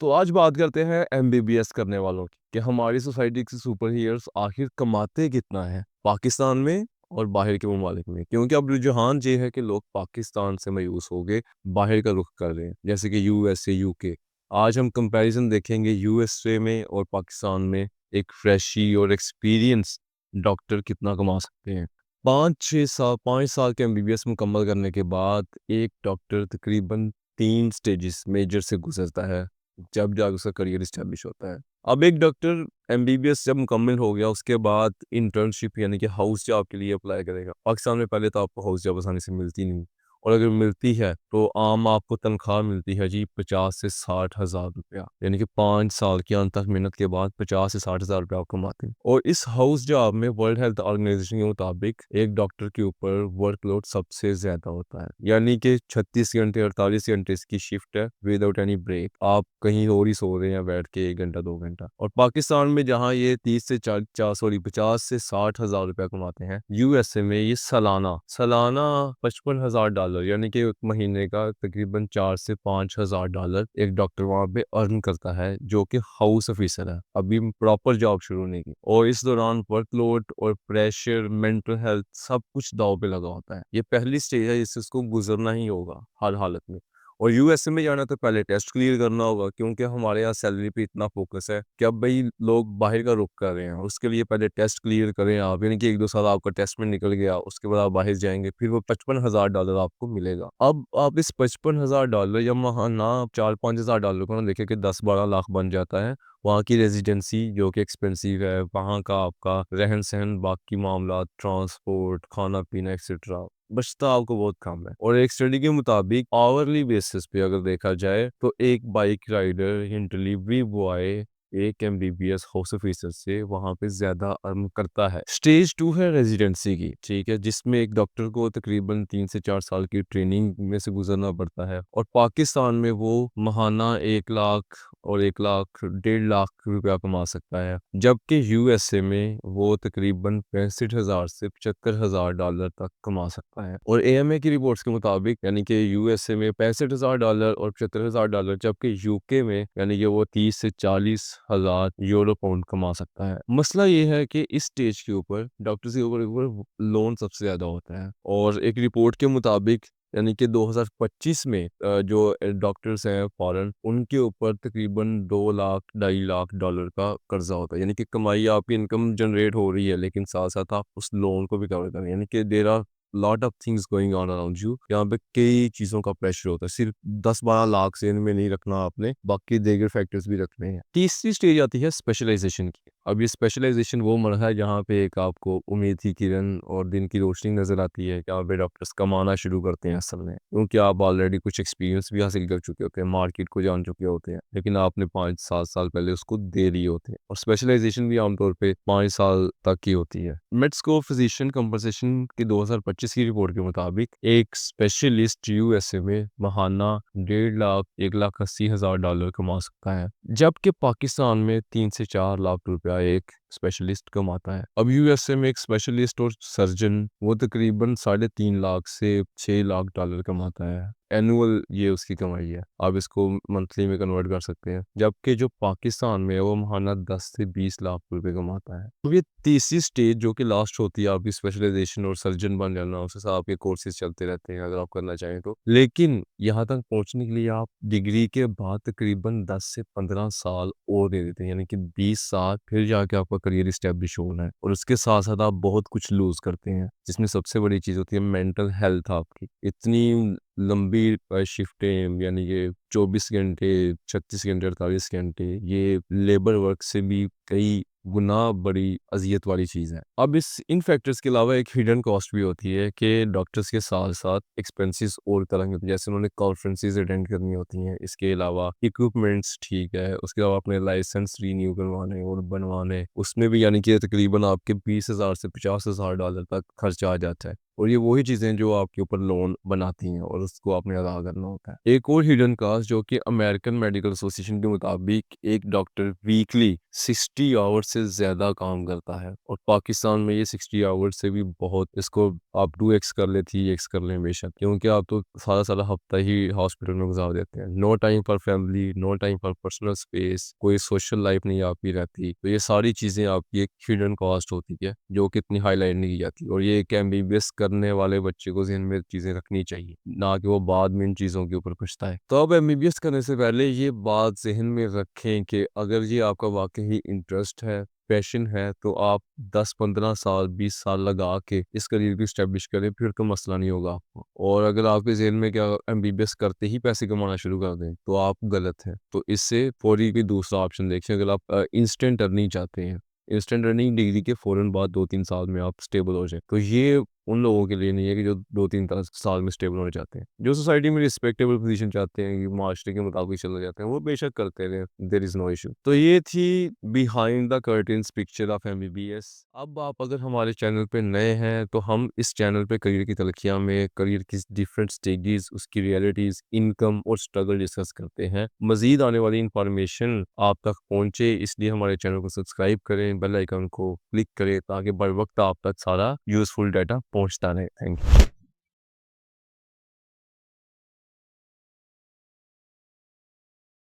तो आज बात करते हैं एमबीबीएस करने वालों की कि हमारी सोसाइटी के सुपर हीरोज आखिर कमाते कितना है पाकिस्तान में और बाहर के ममालिक में। क्योंकि अब रुझान ये है कि लोग पाकिस्तान से मायूस हो गए, बाहर का रुख कर रहे हैं, जैसे कि यूएसए, यूके। आज हम कंपैरिजन देखेंगे यूएसए में और पाकिस्तान में। एक फ्रेशी और एक्सपीरियंस डॉक्टर कितना कमा सकते हैं। 5 साल के एमबीबीएस मुकम्मल करने के बाद एक डॉक्टर तकरीबन 3 स्टेजेस मेजर से गुजरता है, जब जाके उसका करियर इस्टेब्लिश होता है। अब एक डॉक्टर एमबीबीएस जब मुकम्मल हो गया, उसके बाद इंटर्नशिप यानी कि हाउस जॉब के लिए अप्लाई करेगा। पाकिस्तान में पहले तो आपको हाउस जॉब आसानी से मिलती नहीं, और अगर मिलती है तो आम आपको तनख्वाह मिलती है जी 50 से 60 हज़ार रुपया, यानी कि 5 साल की अनथक मेहनत के बाद 50 से 60 हज़ार रुपया आप कमाते हैं। और इस हाउस जॉब में वर्ल्ड हेल्थ ऑर्गेनाइजेशन के मुताबिक एक डॉक्टर के ऊपर वर्कलोड सबसे ज्यादा होता है, यानी कि 36 घंटे 48 घंटे इसकी शिफ्ट है विदाउट एनी ब्रेक। आप कहीं और ही सो रहे हैं बैठ के 1 घंटा 2 घंटा। और पाकिस्तान में जहाँ ये 30 से 50 से 60 हज़ार रुपया कमाते हैं, यूएसए में ये सालाना सालाना 55 हज़ार डॉलर, यानी कि एक महीने का तकरीबन 4 से 5 हज़ार डॉलर एक डॉक्टर वहां पे अर्न करता है, जो कि हाउस ऑफिसर है, अभी प्रॉपर जॉब शुरू नहीं की। और इस दौरान वर्कलोड और प्रेशर, मेंटल हेल्थ सब कुछ दाव पे लगा होता है। ये पहली स्टेज है जिससे उसको गुजरना ही होगा हर हालत में। और यूएसए में जाना तो पहले टेस्ट क्लियर करना होगा, क्योंकि हमारे यहाँ सैलरी पे इतना फोकस है कि अब भाई लोग बाहर का रुख कर रहे हैं। उसके लिए पहले टेस्ट क्लियर करें आप, यानी कि 1-2 साल आपका टेस्ट में निकल गया, उसके बाद आप बाहर जाएंगे, फिर वो 55 हज़ार डॉलर आपको मिलेगा। अब आप इस 55 हज़ार डॉलर या महाना 4-5 हज़ार डॉलर को ना देखे कि 10-12 लाख बन जाता है। वहाँ की रेजिडेंसी जो कि एक्सपेंसिव है, वहाँ का आपका रहन सहन, बाकी मामला, ट्रांसपोर्ट, खाना पीना एक्सेट्रा, बचता आपको बहुत कम है। और एक स्टडी के मुताबिक आवरली बेसिस पे अगर देखा जाए तो एक बाइक राइडर या डिलीवरी बॉय एक एमबीबीएस हाउस ऑफिसर से वहां पे ज्यादा अर्न करता है। स्टेज 2 है रेजिडेंसी की, ठीक है, जिसमें एक डॉक्टर को तकरीबन 3 से 4 साल की ट्रेनिंग में से गुजरना पड़ता है। और पाकिस्तान में वो महाना 1 लाख और 1 लाख 1.5 लाख रुपया कमा सकता है, जबकि यूएसए में वो तकरीबन 65 हज़ार से 75 हज़ार डॉलर तक कमा सकता है। और एएमए की रिपोर्ट्स के मुताबिक यानी कि यूएसए में 65 हज़ार डॉलर और 75 हज़ार डॉलर, जबकि यूके में यानी कि वो 30 से 40 हज़ार यूरो पाउंड कमा सकता है। मसला ये है कि इस स्टेज के ऊपर डॉक्टर्स के ऊपर लोन सबसे ज्यादा होता है। और एक रिपोर्ट के मुताबिक यानी कि 2025 में जो डॉक्टर्स हैं फॉरेन, उनके ऊपर तकरीबन 2 लाख 2.5 लाख डॉलर का कर्जा होता है। यानी कि कमाई, आपकी इनकम जनरेट हो रही है, लेकिन साथ साथ आप उस लोन को भी कवर कर रहे हैं। यानी कि there are lot of things going on around you. यहाँ पे कई चीजों का प्रेशर होता है, सिर्फ 10-12 लाख से इनमें नहीं रखना आपने, बाकी दीगर फैक्टर्स भी रखने हैं। तीसरी स्टेज आती है स्पेशलाइजेशन की। अब ये स्पेशलाइजेशन वो मरहला है जहाँ पे एक आपको उम्मीद की किरण और दिन की रोशनी नजर आती है कि यहाँ पे डॉक्टर्स कमाना शुरू करते हैं असल में, क्योंकि आप ऑलरेडी कुछ एक्सपीरियंस भी हासिल कर चुके होते हैं, मार्केट को जान चुके होते हैं, लेकिन आपने 5-7 साल पहले उसको दे लिए होते हैं। और स्पेशलाइजेशन भी आमतौर पर 5 साल तक की होती है। मेड्सको फिजिशियन कंपनसेशन की 2025 की रिपोर्ट के मुताबिक एक स्पेशलिस्ट यूएसए में महाना 1.5 लाख 1,80,000 डॉलर कमा सकता है, जबकि पाकिस्तान में 3 से 4 लाख रुपया एक स्पेशलिस्ट कमाता है। अब यूएसए में एक स्पेशलिस्ट और सर्जन वो तकरीबन 3.5 लाख से 6 लाख डॉलर कमाता है एनुअल, ये उसकी कमाई है। आप इसको मंथली में कन्वर्ट कर सकते हैं, जबकि जो पाकिस्तान में है वो महाना 10 से 20 लाख रुपए कमाता है। तो ये तीसरी स्टेज जो कि लास्ट होती है आपकी स्पेशलाइजेशन और सर्जन बन जाना, उससे आपके कोर्सेज चलते रहते हैं अगर आप करना चाहें तो। लेकिन यहाँ तक पहुंचने के लिए आप डिग्री के बाद तकरीबन 10 से 15 साल और दे देते हैं, यानी कि 20 साल फिर जाके आपका करियर इस्टेब्लिश होना है। और उसके साथ साथ आप बहुत कुछ लूज करते हैं, जिसमें सबसे बड़ी चीज होती है मेंटल हेल्थ आपकी। इतनी लंबी शिफ्टें, यानी कि 24 घंटे 36 घंटे 48 घंटे, ये लेबर वर्क से भी कई गुना बड़ी अजियत वाली चीज़ है। अब इन फैक्टर्स के अलावा एक हिडन कॉस्ट भी होती है कि डॉक्टर्स के साथ साथ एक्सपेंसेस और तरह के होते हैं, जैसे उन्होंने कॉन्फ्रेंसेस अटेंड करनी होती हैं, इसके अलावा इक्विपमेंट्स, ठीक है, उसके अलावा अपने लाइसेंस रीन्यू करवाने और बनवाने, उसमें भी यानी कि तकरीबन आपके 20,000 से 50,000 डॉलर तक खर्चा आ जाता है। और ये वही चीज़ें जो आपके ऊपर लोन बनाती हैं और उसको आपने अदा करना होता है। एक और हिडन कास्ट जो कि अमेरिकन मेडिकल एसोसिएशन के मुताबिक एक डॉक्टर वीकली 60 आवर्स से ज़्यादा काम करता है और पाकिस्तान में ये 60 आवर्स से भी बहुत इसको आप 2x कर लें, 3x कर लें बेशक, क्योंकि आप तो सारा हफ्ता ही हॉस्पिटल में गुजार देते हैं। No time for family, no time for personal space, कोई सोशल लाइफ नहीं आपकी रहती। तो ये सारी चीज़ें आपकी एक हिडन कॉस्ट होती है जो कि इतनी हाईलाइट नहीं की जाती, और ये एक एमबीबीएस करने वाले बच्चे को ज़हन में चीज़ें रखनी चाहिए, ना कि वो बाद में इन चीज़ों के ऊपर पछताए। तो अब एमबीबीएस करने से पहले ये बात ज़हन में रखें कि अगर ये आपका वाक़ई इंटरेस्ट है, पैशन है, तो आप 10-15 साल, 20 साल लगा के इस करियर को एस्टेब्लिश करें, फिर तो मसला नहीं होगा आपको। और अगर आपके ज़हन में क्या एमबीबीएस करते ही पैसे कमाना शुरू कर दें, तो आप गलत हैं। तो इससे फौरी कोई दूसरा ऑप्शन देखें अगर आप इंस्टेंट अर्निंग चाहते हैं। इंस्टेंट अर्निंग डिग्री के फ़ौरन बाद 2-3 साल में आप स्टेबल हो जाएँ। तो ये उन लोगों के लिए नहीं है कि जो 2-3 साल में स्टेबल होना चाहते हैं। जो सोसाइटी में रिस्पेक्टेबल पोज़ीशन चाहते हैं, कि माशरे के मुताबिक चलना चाहते हैं, वो बेशक करते रहें, देयर इज़ नो इश्यू। तो ये थी behind the curtains picture of MBBS. अब आप अगर हमारे चैनल पे नए हैं, तो हम इस चैनल पे करियर की तलखियाँ में करियर की डिफरेंट स्टेजेस, उसकी रियलिटीज़, इनकम और स्ट्रगल डिस्कस करते हैं। मज़ीद आने वाली इन्फॉर्मेशन आप तक पहुँचे, इसलिए हमारे चैनल को सब्सक्राइब करें, बेल आइकन को क्लिक करें ताकि बर वक़्त आप तक सारा यूज़फुल डाटा पहुँचता रहे। Thank you.